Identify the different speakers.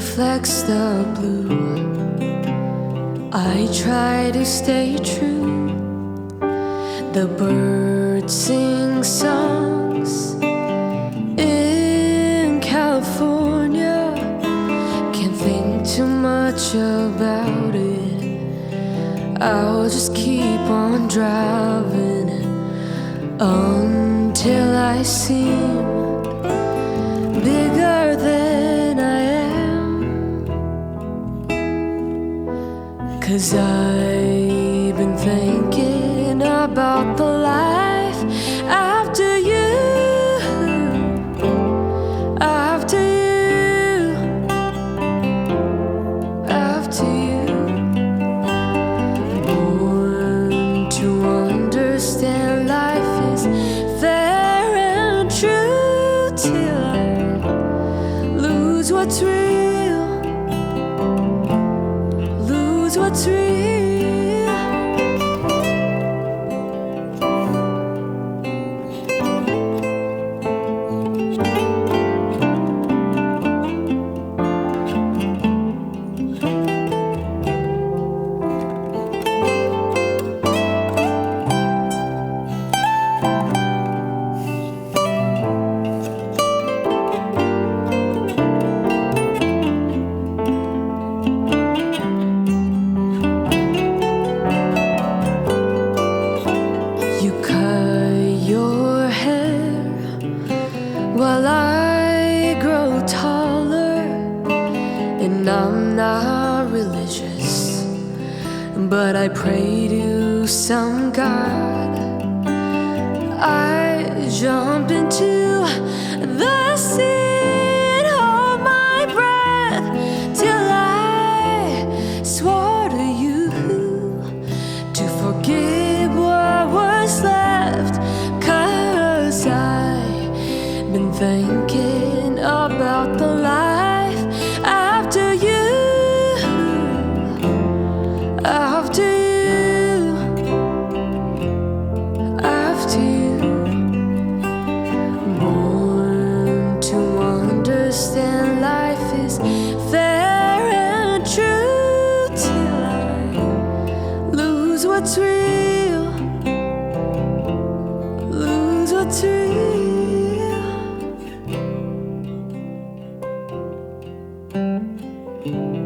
Speaker 1: reflects the blue. I try to stay true. The birds sing songs in California. Can't think too much about it. I'll just keep on driving until I seem bigger than I am. 'Cause I've been thinking about the life after you, after you, after you. Born to understand life is fair and true till I lose what's real, lose what's real. While I grow taller, and I'm not religious, but I pray to some God. I jumped into the sea and hold my breath till I swore to you to forget what was left. 'Cause I've been thinking about the life after you, after you, after you. Born to understand life is fair and true till I lose what's real, lose what's real. Thank you.